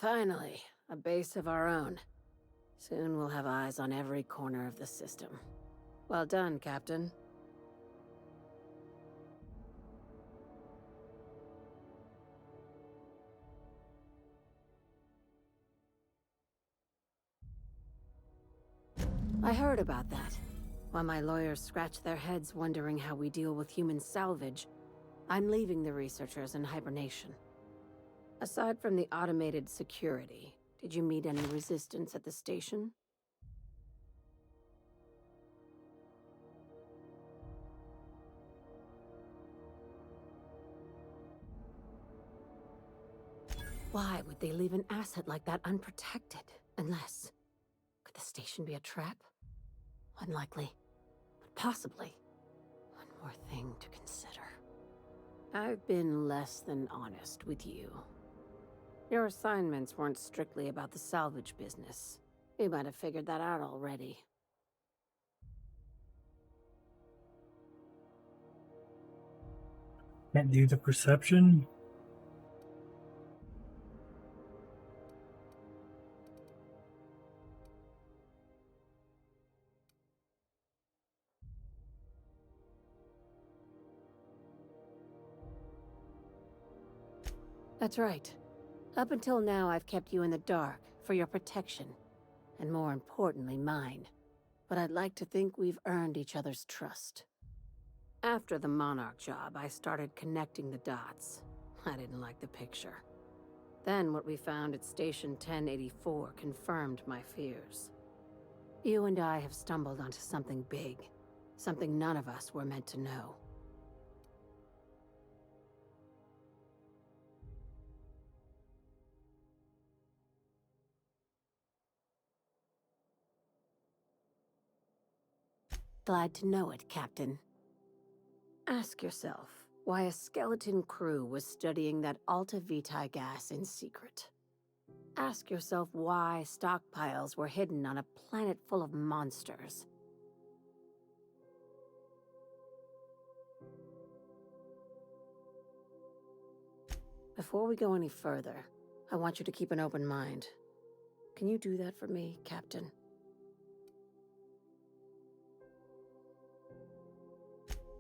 Finally, a base of our own. Soon we'll have eyes on every corner of the system. Well done, Captain. I heard about that. While my lawyers scratch their heads wondering how we deal with human salvage, I'm leaving the researchers in hibernation. Aside from the automated security, did you meet any resistance at the station? Why would they leave an asset like that unprotected? Unless... could the station be a trap? Unlikely. But possibly. One more thing to consider. I've been less than honest with you. Your assignments weren't strictly about the salvage business. You might have figured that out already. Can't do the perception. That's right. Up until now, I've kept you in the dark, for your protection. And more importantly, mine. But I'd like to think we've earned each other's trust. After the Monarch job, I started connecting the dots. I didn't like the picture. Then what we found at Station 1084 confirmed my fears. You and I have stumbled onto something big. Something none of us were meant to know. Glad to know it, Captain. Ask yourself why a skeleton crew was studying that Alta Vitae gas in secret. Ask yourself why stockpiles were hidden on a planet full of monsters. Before we go any further, I want you to keep an open mind. Can you do that for me, Captain?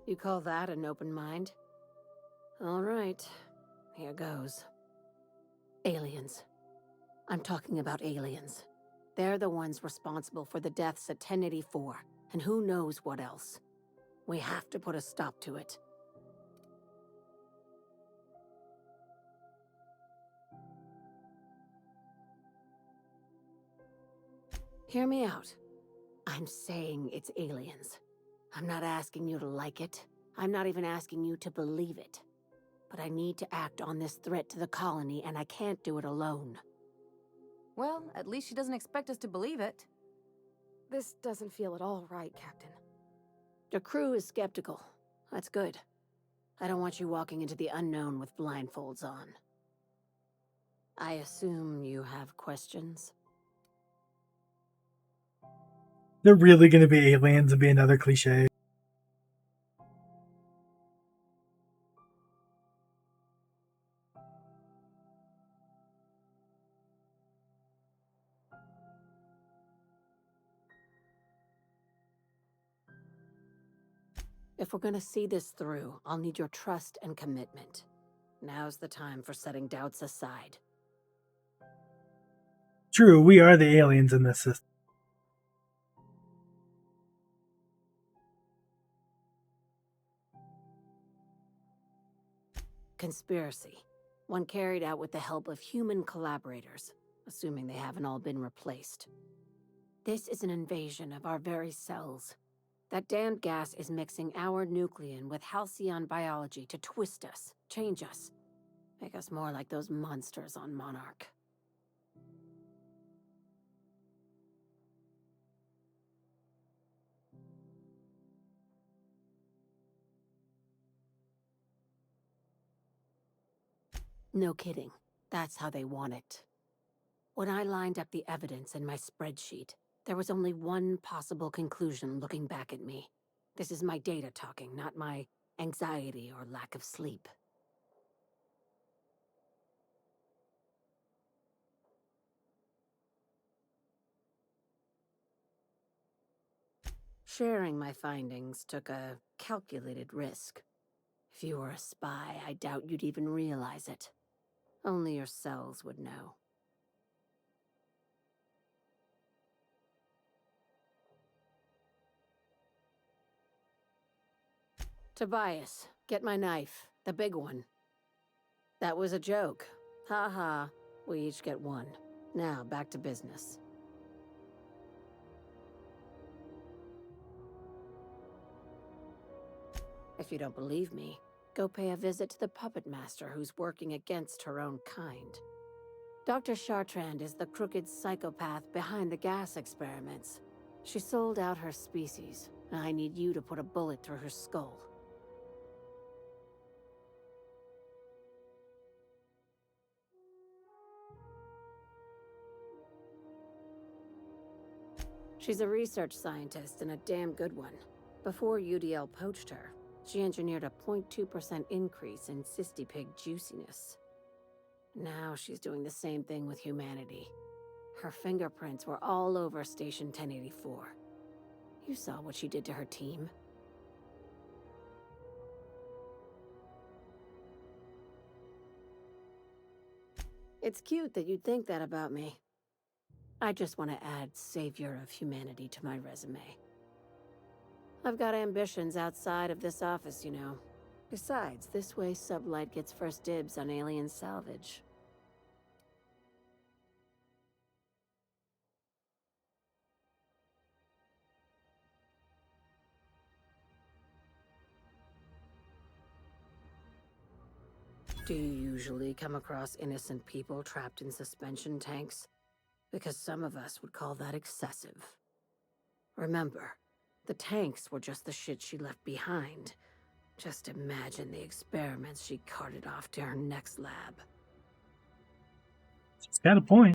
You call that an open mind? All right, here goes. Aliens. I'm talking about aliens. They're the ones responsible for the deaths at 1084, and who knows what else. We have to put a stop to it. Hear me out. I'm saying it's aliens. I'm not asking you to like it. I'm not even asking you to believe it. But I need to act on this threat to the colony, and I can't do it alone. Well, at least she doesn't expect us to believe it. This doesn't feel at all right, Captain. The crew is skeptical. That's good. I don't want you walking into the unknown with blindfolds on. I assume you have questions? They're really going to be aliens and be another cliche. If we're gonna see this through, I'll need your trust and commitment. Now's the time for setting doubts aside. True, we are the aliens in this system. Conspiracy. One carried out with the help of human collaborators, assuming they haven't all been replaced. This is an invasion of our very cells. That damned gas is mixing our nucleon with halcyon biology to twist us, change us, make us more like those monsters on Monarch. No kidding. That's how they want it. When I lined up the evidence in my spreadsheet, there was only one possible conclusion looking back at me. This is my data talking, not my anxiety or lack of sleep. Sharing my findings took a calculated risk. If you were a spy, I doubt you'd even realize it. Only your cells would know. Tobias, get my knife. The big one. That was a joke. Ha ha. We each get one. Now, back to business. If you don't believe me, go pay a visit to the puppet master who's working against her own kind. Dr. Chartrand is the crooked psychopath behind the gas experiments. She sold out her species, and I need you to put a bullet through her skull. She's a research scientist and a damn good one. Before UDL poached her, she engineered a 0.2% increase in cystipig juiciness. Now she's doing the same thing with humanity. Her fingerprints were all over Station 1084. You saw what she did to her team. It's cute that you'd think that about me. I just want to add Savior of Humanity to my resume. I've got ambitions outside of this office, you know. Besides, this way Sublight gets first dibs on alien salvage. Do you usually come across innocent people trapped in suspension tanks? Because some of us would call that excessive. Remember, the tanks were just the shit she left behind. Just imagine the experiments she carted off to her next lab. She's got a point.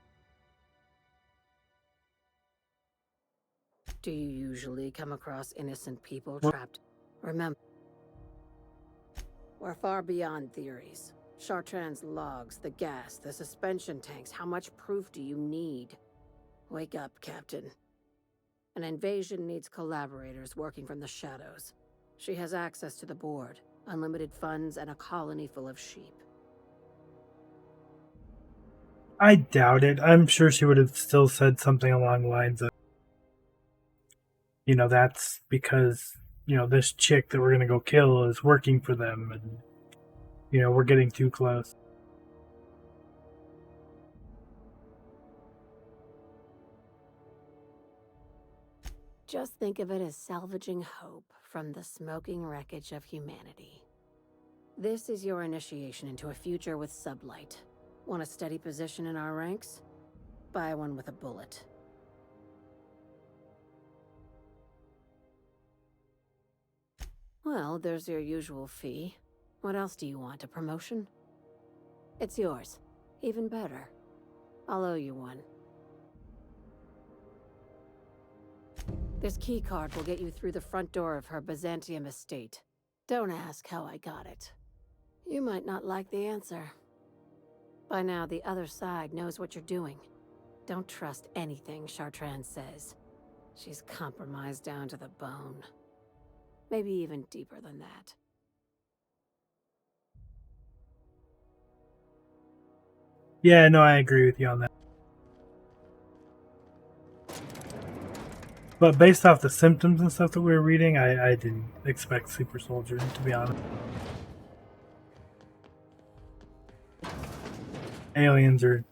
Do you usually come across innocent people trapped? Remember, we're far beyond theories. Chartrand's logs, the gas, the suspension tanks. How much proof do you need? Wake up, Captain. An invasion needs collaborators working from the shadows. She has access to the board, unlimited funds, and a colony full of sheep. I doubt it. I'm sure she would have still said something along the lines of, that's because, this chick that we're going to go kill is working for them and, we're getting too close. Just think of it as salvaging hope from the smoking wreckage of humanity. This is your initiation into a future with Sublight. Want a steady position in our ranks? Buy one with a bullet. Well, there's your usual fee. What else do you want? A promotion? It's yours. Even better. I'll owe you one. This keycard will get you through the front door of her Byzantium estate. Don't ask how I got it. You might not like the answer. By now, the other side knows what you're doing. Don't trust anything Chartrand says. She's compromised down to the bone. Maybe even deeper than that. Yeah, no, I agree with you on that. But based off the symptoms and stuff that we were reading, I didn't expect Super Soldier, to be honest. Aliens are...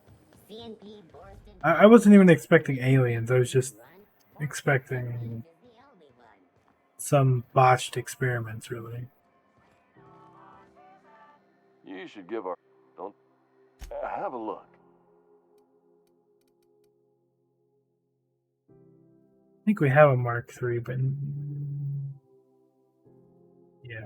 I wasn't even expecting aliens. I was just expecting some botched experiments, really. You should give our... Don't... Have a look. I think we have a Mark III, but... yeah.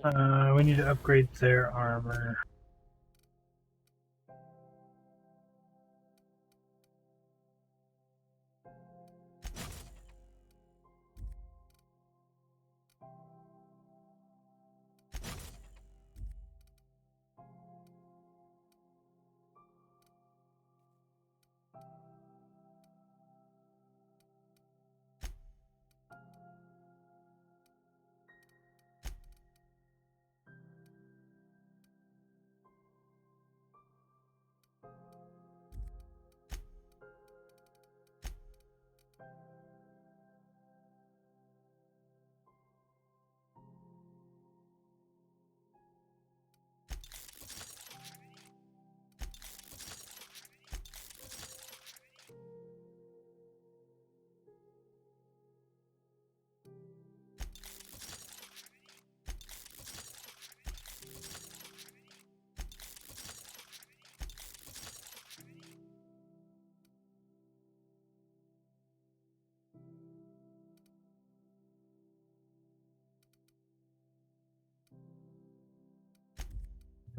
We need to upgrade their armor.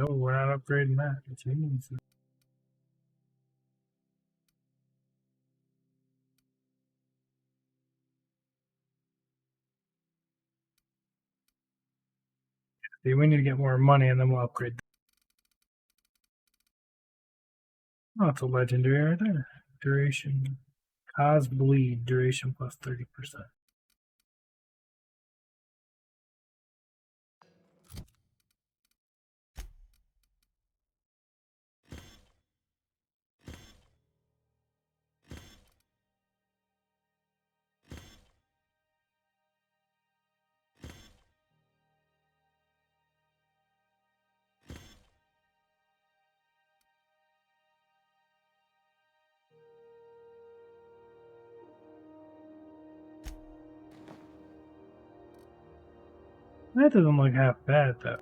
No, we're not upgrading that. It's means. See, we need to get more money and then we'll upgrade. Oh, that's a legendary right there. Duration. Cause bleed. Duration plus 30%. That doesn't look half bad though.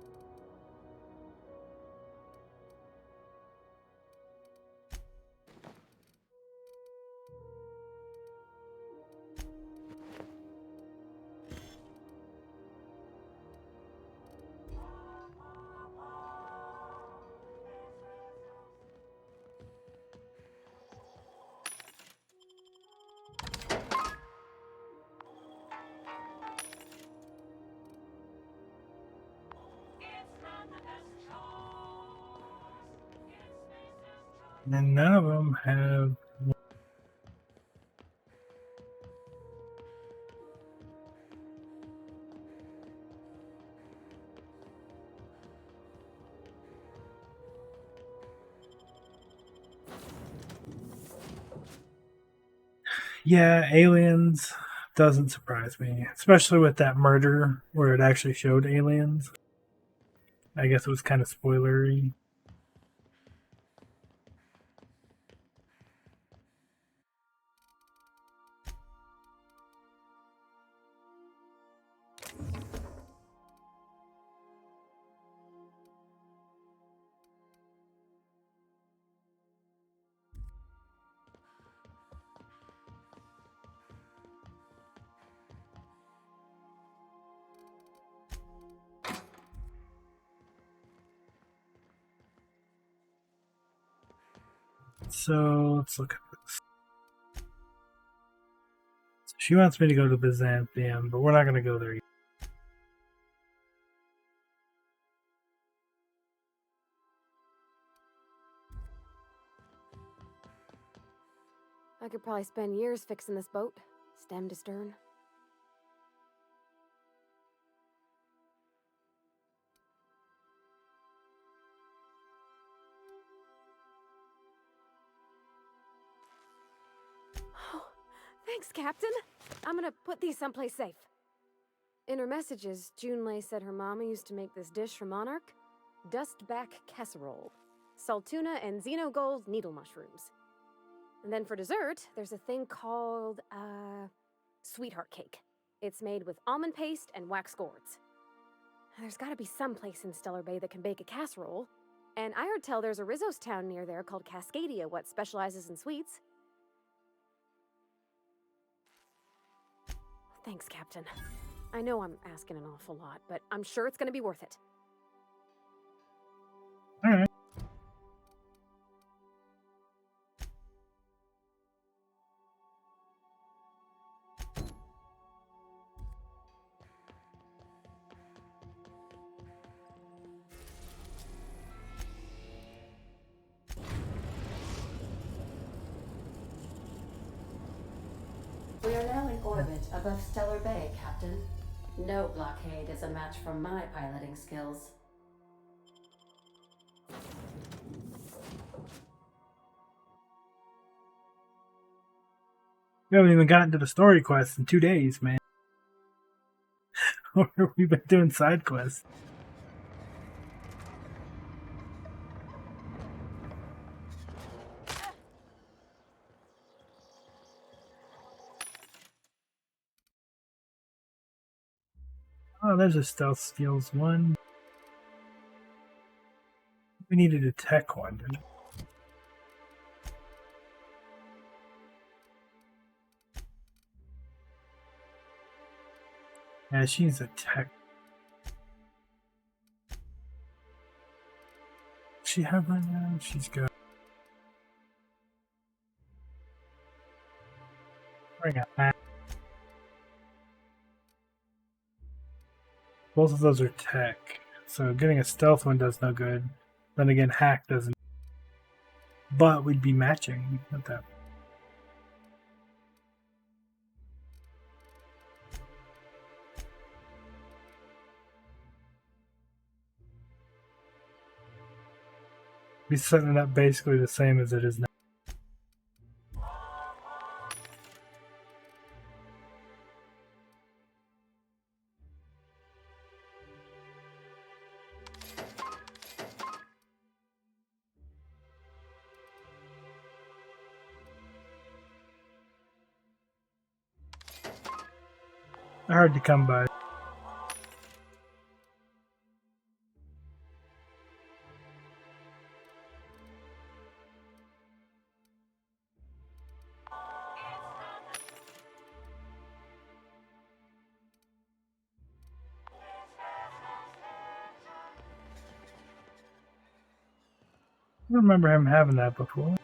And none of them have. Yeah, aliens doesn't surprise me, especially with that murder where it actually showed aliens. I guess it was kind of spoilery. So let's look at this. She wants me to go to Byzantium, but we're not going to go there yet. I could probably spend years fixing this boat, stem to stern. Oh, thanks, Captain. I'm gonna put these someplace safe. In her messages, Junlei said her mama used to make this dish for Monarch. Dustback casserole. Salt tuna and xenogold needle mushrooms. And then for dessert, there's a thing called, sweetheart cake. It's made with almond paste and wax gourds. There's gotta be some place in Stellar Bay that can bake a casserole. And I heard tell there's a Rizzo's town near there called Cascadia what specializes in sweets. Thanks, Captain. I know I'm asking an awful lot, but I'm sure it's gonna be worth it. Alright. We are now in orbit above Stellar Bay, Captain. No blockade is a match for my piloting skills. We haven't even gotten to the story quest in 2 days, man. We've been doing side quests. Oh, there's a stealth skills one. We needed a tech one, didn't we? Yeah, she's a tech. Does she have one now? She's good. Bring it back. Both of those are tech. So getting a stealth one does no good. Then again, hack doesn't. But we'd be matching at that. Be setting it up basically the same as it is now. Hard to come by. I don't remember him having that before.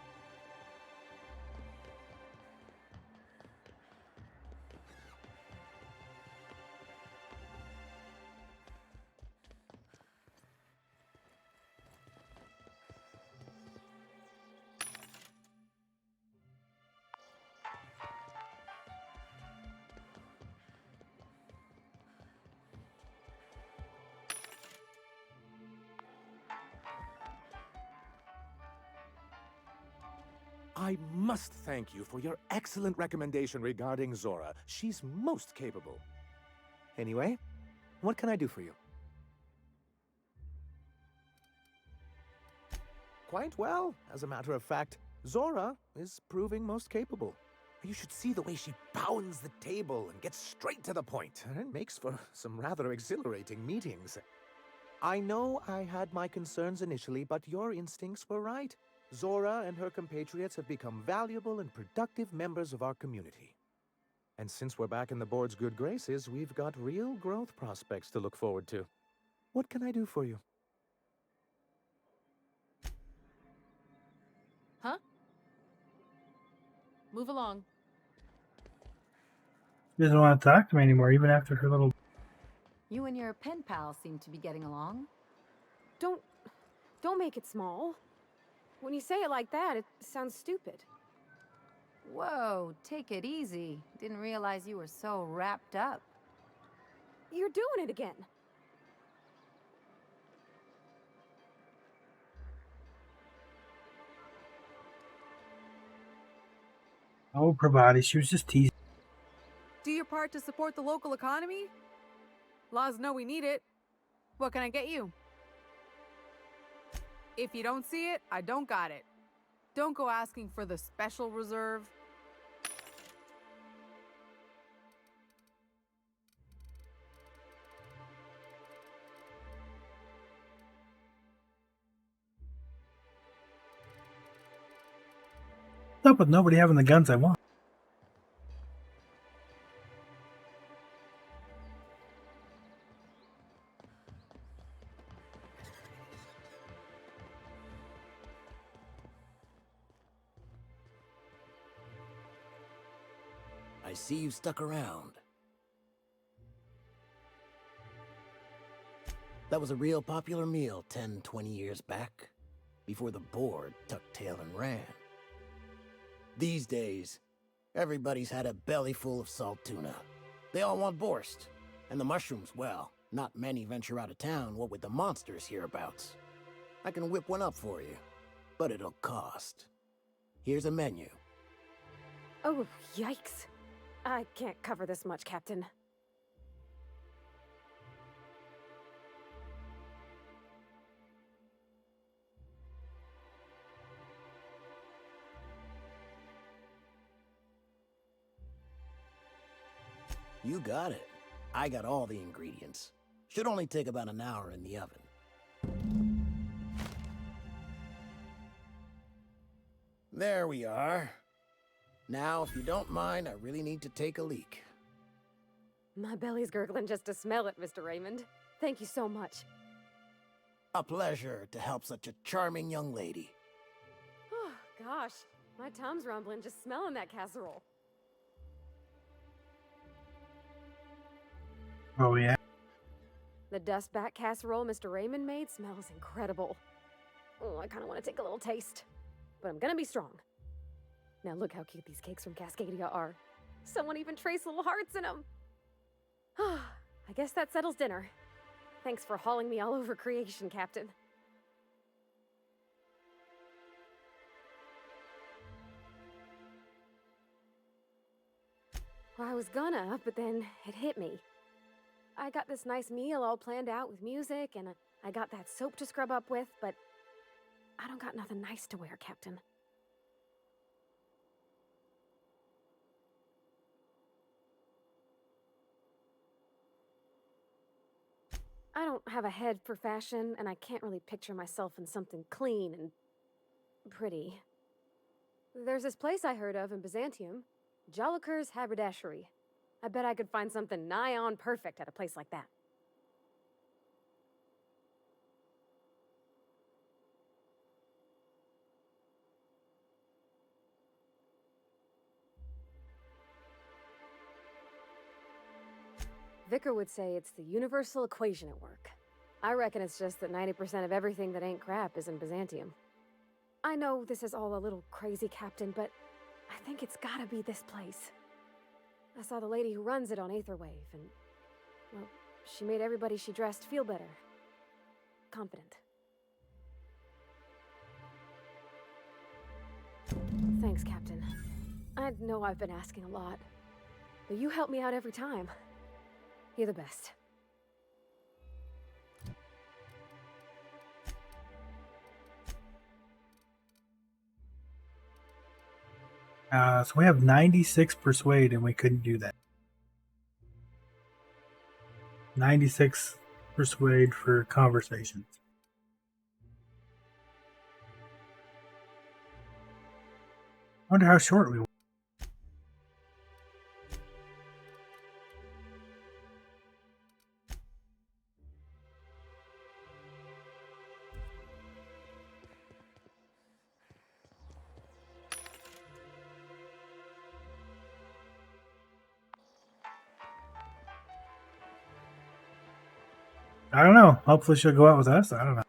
I must thank you for your excellent recommendation regarding Zora. She's most capable. Anyway, what can I do for you? Quite well. As a matter of fact, Zora is proving most capable. You should see the way she pounds the table and gets straight to the point. It makes for some rather exhilarating meetings. I know I had my concerns initially, but your instincts were right. Zora and her compatriots have become valuable and productive members of our community. And since we're back in the board's good graces, we've got real growth prospects to look forward to. What can I do for you? Huh? Move along. She doesn't want to talk to me anymore, even after her little. You and your pen pal seem to be getting along. Don't make it small. When you say it like that, it sounds stupid. Whoa, take it easy. Didn't realize you were so wrapped up. You're doing it again. Oh, Pravati, she was just teasing. Do your part to support the local economy? Laws know we need it. What can I get you? If you don't see it, I don't got it. Don't go asking for the special reserve. What's up with nobody having the guns I want? I see you stuck around. That was a real popular meal 10, 20 years back, before the board tucked tail and ran. These days, everybody's had a belly full of salt tuna. They all want borscht. And the mushrooms, well, not many venture out of town, what with the monsters hereabouts. I can whip one up for you, but it'll cost. Here's a menu. Oh, yikes. I can't cover this much, Captain. You got it. I got all the ingredients. Should only take about an hour in the oven. There we are. Now, if you don't mind, I really need to take a leak. My belly's gurgling just to smell it, Mr. Raymond. Thank you so much. A pleasure to help such a charming young lady. Oh, gosh. My tum's rumbling just smelling that casserole. Oh, yeah. The dustback casserole Mr. Raymond made smells incredible. Oh, I kind of want to take a little taste. But I'm gonna be strong. Now look how cute these cakes from Cascadia are. Someone even traced little hearts in them. I guess that settles dinner. Thanks for hauling me all over creation, Captain. Well, I was gonna, but then it hit me. I got this nice meal all planned out with music, and I got that soap to scrub up with, but I don't got nothing nice to wear, Captain. I don't have a head for fashion, and I can't really picture myself in something clean and pretty. There's this place I heard of in Byzantium, Jolicoeur's Haberdashery. I bet I could find something nigh on perfect at a place like that. Vicar would say it's the universal equation at work. I reckon it's just that 90% of everything that ain't crap is in Byzantium. I know this is all a little crazy, Captain, but I think it's gotta be this place. I saw the lady who runs it on Aetherwave, and, well, she made everybody she dressed feel better. Confident. Thanks, Captain. I know I've been asking a lot, but you help me out every time. You're the best. So we have 96 persuade, and we couldn't do that. 96 persuade for conversations. I wonder how short we were. I don't know. Hopefully she'll go out with us. I don't know.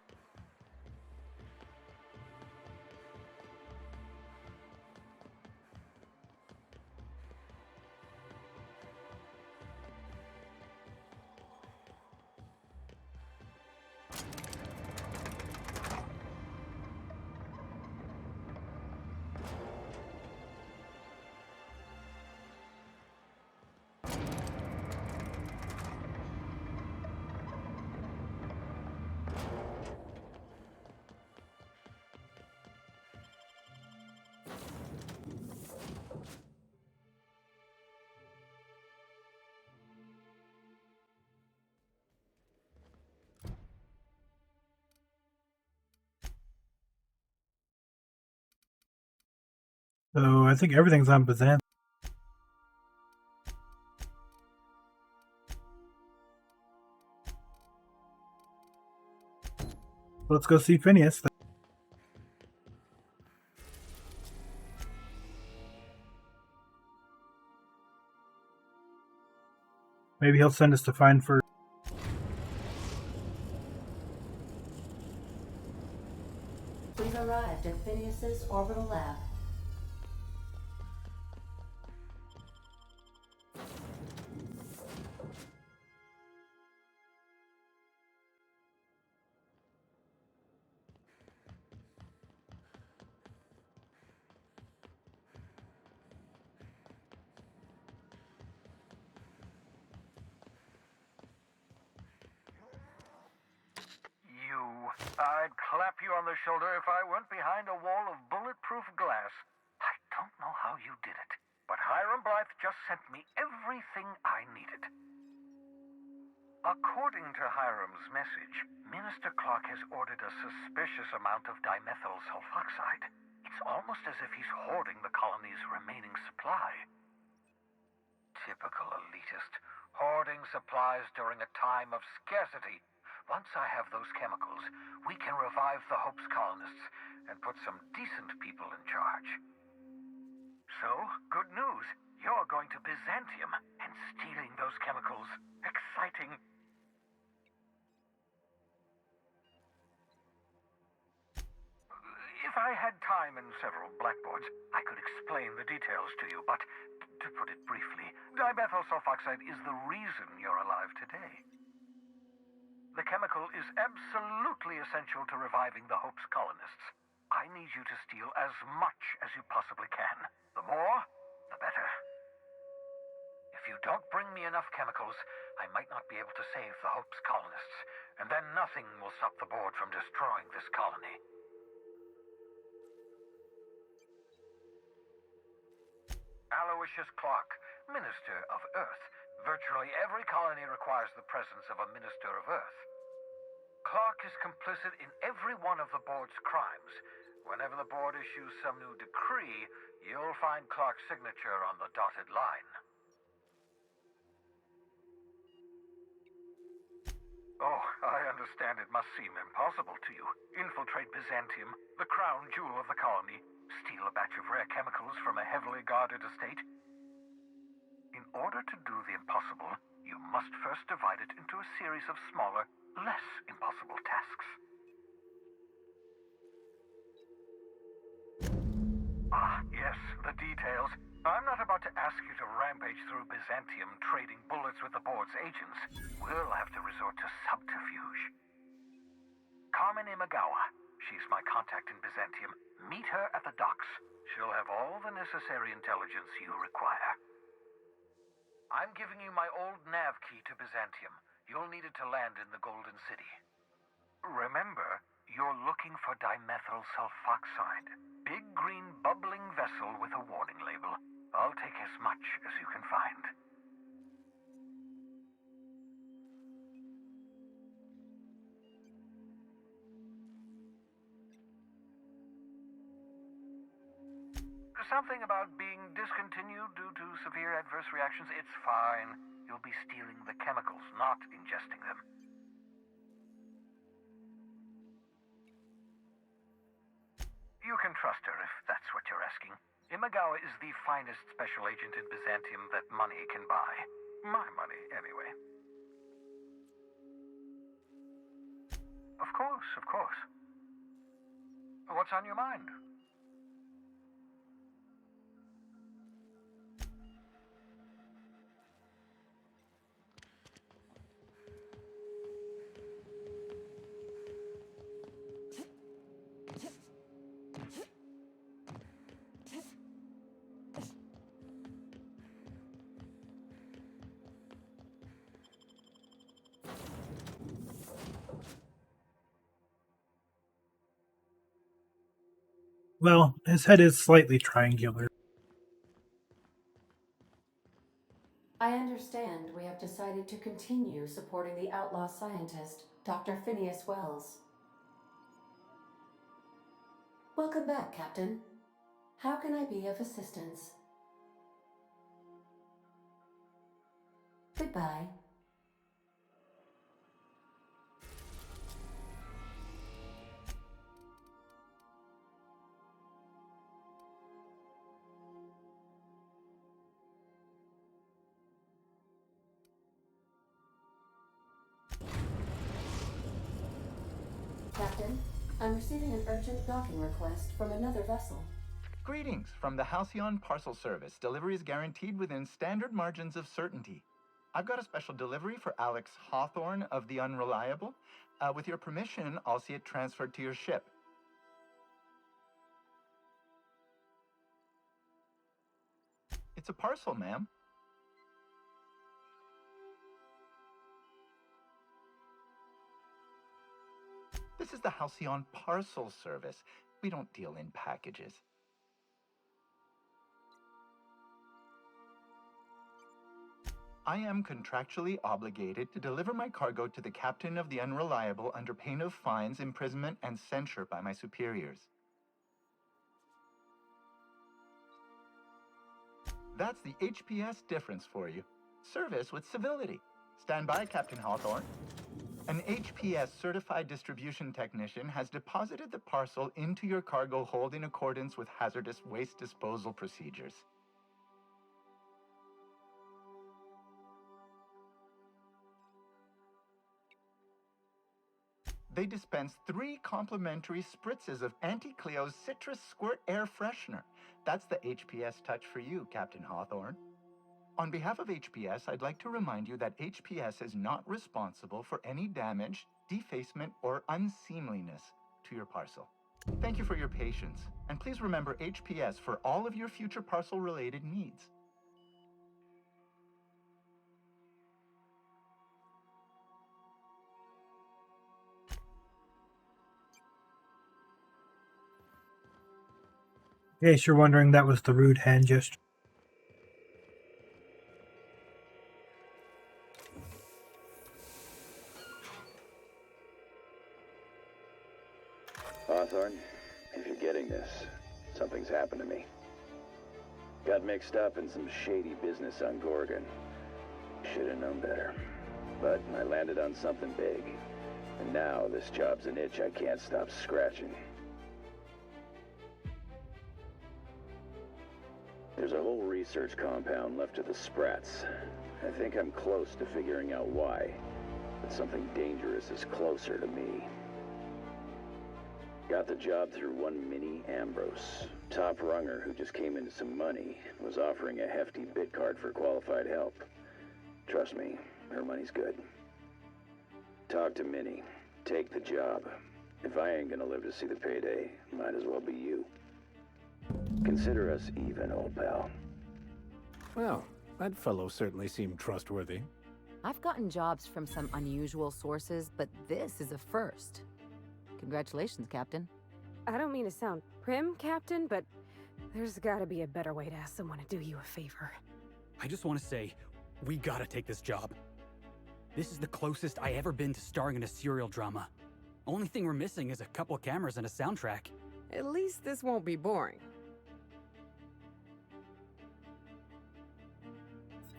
So I think everything's on Byzantium. Let's go see Phineas. Maybe he'll send us to find for. We've arrived at Phineas's orbital lab. I'd clap you on the shoulder if I weren't behind a wall of bulletproof glass. I don't know how you did it, but Hiram Blythe just sent me everything I needed. According to Hiram's message, Minister Clark has ordered a suspicious amount of dimethyl sulfoxide. It's almost as if he's hoarding the colony's remaining supply. Typical elitist, hoarding supplies during a time of scarcity. Once I have those chemicals, we can revive the Hope's colonists and put some decent people in charge. So, good news. You're going to Byzantium and stealing those chemicals. Exciting. If I had time and several blackboards, I could explain the details to you, but to put it briefly, dimethyl sulfoxide is the reason you're alive today. The chemical is absolutely essential to reviving the Hope's colonists. I need you to steal as much as you possibly can. The more, the better. If you don't bring me enough chemicals, I might not be able to save the Hope's colonists, and then nothing will stop the board from destroying this colony. Aloysius Clark, Minister of Earth. Virtually every colony requires the presence of a Minister of Earth. Clark is complicit in every one of the board's crimes. Whenever the board issues some new decree, you'll find Clark's signature on the dotted line. Oh, I understand it must seem impossible to you. Infiltrate Byzantium, the crown jewel of the colony, steal a batch of rare chemicals from a heavily guarded estate. In order to do the impossible, you must first divide it into a series of smaller, less impossible tasks. Ah, yes, the details. I'm not about to ask you to rampage through Byzantium trading bullets with the board's agents. We'll have to resort to subterfuge. Carmen Imagawa. She's my contact in Byzantium. Meet her at the docks. She'll have all the necessary intelligence you require. I'm giving you my old nav key to Byzantium. You'll need it to land in the Golden City. Remember, you're looking for dimethyl sulfoxide. Big green bubbling vessel with a warning label. I'll take as much as you can find. Something about being discontinued due to severe adverse reactions. It's fine. You'll be stealing the chemicals, not ingesting them. You can trust her if that's what you're asking. Imagawa is the finest special agent in Byzantium that money can buy. My money, anyway. Of course, of course. What's on your mind? Well, his head is slightly triangular. I understand we have decided to continue supporting the outlaw scientist, Dr. Phineas Wells. Welcome back, Captain. How can I be of assistance? Goodbye. Captain, I'm receiving an urgent docking request from another vessel. Greetings from the Halcyon Parcel Service. Delivery is guaranteed within standard margins of certainty. I've got a special delivery for Alex Hawthorne of the Unreliable. With your permission, I'll see it transferred to your ship. It's a parcel, ma'am. This is the Halcyon Parcel Service. We don't deal in packages. I am contractually obligated to deliver my cargo to the captain of the Unreliable under pain of fines, imprisonment, and censure by my superiors. That's the HPS difference for you. Service with civility. Stand by, Captain Hawthorne. An HPS certified distribution technician has deposited the parcel into your cargo hold in accordance with hazardous waste disposal procedures. They dispense 3 complimentary spritzes of Anti-Cleo's Citrus Squirt Air Freshener. That's the HPS touch for you, Captain Hawthorne. On behalf of HPS, I'd like to remind you that HPS is not responsible for any damage, defacement, or unseemliness to your parcel. Thank you for your patience, and please remember HPS for all of your future parcel-related needs. In case you're wondering, that was the rude hand gesture. Hawthorne, if you're getting this, something's happened to me. Got mixed up in some shady business on Gorgon. Should have known better. But I landed on something big. And now this job's an itch I can't stop scratching. There's a whole research compound left of the Sprats. I think I'm close to figuring out why. But something dangerous is closer to me. Got the job through one Minnie Ambrose. Top runger who just came into some money, was offering a hefty bid card for qualified help. Trust me, her money's good. Talk to Minnie. Take the job. If I ain't gonna live to see the payday, might as well be you. Consider us even, old pal. Well, that fellow certainly seemed trustworthy. I've gotten jobs from some unusual sources, but this is a first. Congratulations, Captain. I don't mean to sound prim, Captain, but there's gotta be a better way to ask someone to do you a favor. I just want to say, we gotta take this job. This is the closest I ever been to starring in a serial drama. Only thing we're missing is a couple cameras and a soundtrack. At least this won't be boring.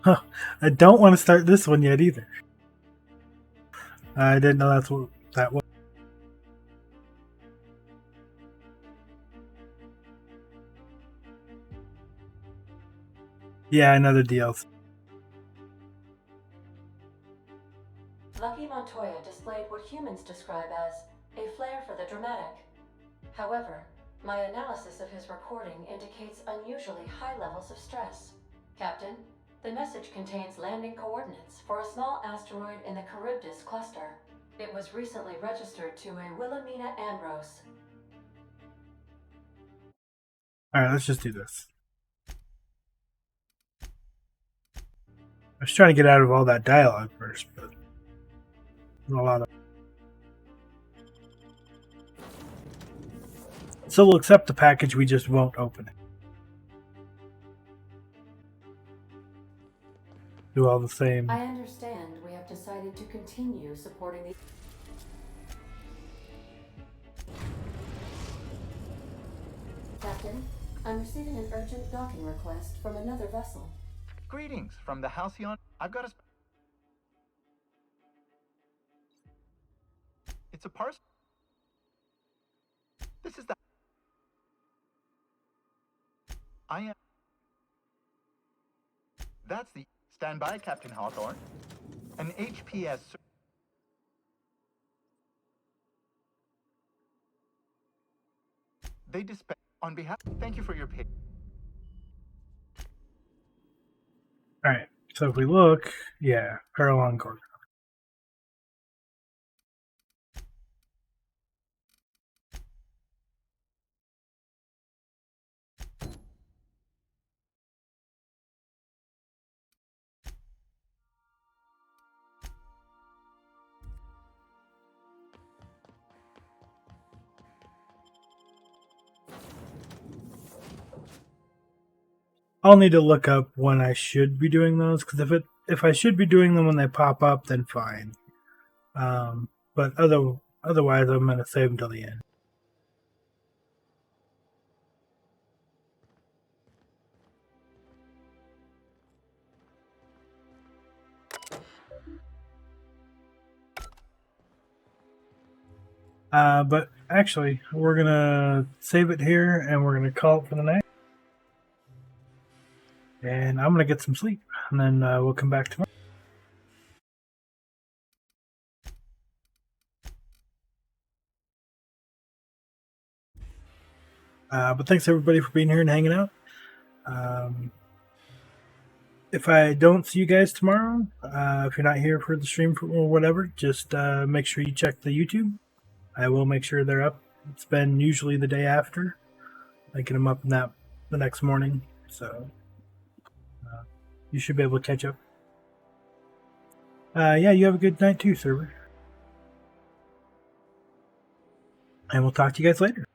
Huh. I don't want to start this one yet either. I didn't know that's what that was. Yeah, another DLC. Lucky Montoya displayed what humans describe as a flair for the dramatic. However, my analysis of his recording indicates unusually high levels of stress. Captain, the message contains landing coordinates for a small asteroid in the Charybdis cluster. It was recently registered to a Wilhelmina Ambrose. Alright, let's just do this. I was trying to get out of all that dialogue first, but a lot of. So we'll accept the package, we just won't open it. Do all the same. I understand we have decided to continue supporting the... Captain, I'm receiving an urgent docking request from another vessel. Greetings from the Halcyon. I've got a... It's a parcel. This is the... I am... That's the... Stand by, Captain Hawthorne. An HPS... They dispense on behalf. Thank you for your patience. Alright, so if we look, yeah, Paralon Corp. I'll need to look up when I should be doing those, because if I should be doing them when they pop up, then fine. But otherwise, I'm going to save them till the end. But actually, we're going to save it here, and we're going to call it for the night. And I'm going to get some sleep, and then we'll come back tomorrow. But thanks everybody for being here and hanging out. If I don't see you guys tomorrow, if you're not here for the stream or whatever, just make sure you check the YouTube. I will make sure they're up. It's been usually the day after. I get them up the next morning, so you should be able to catch up. Yeah, you have a good night too, server. And we'll talk to you guys later.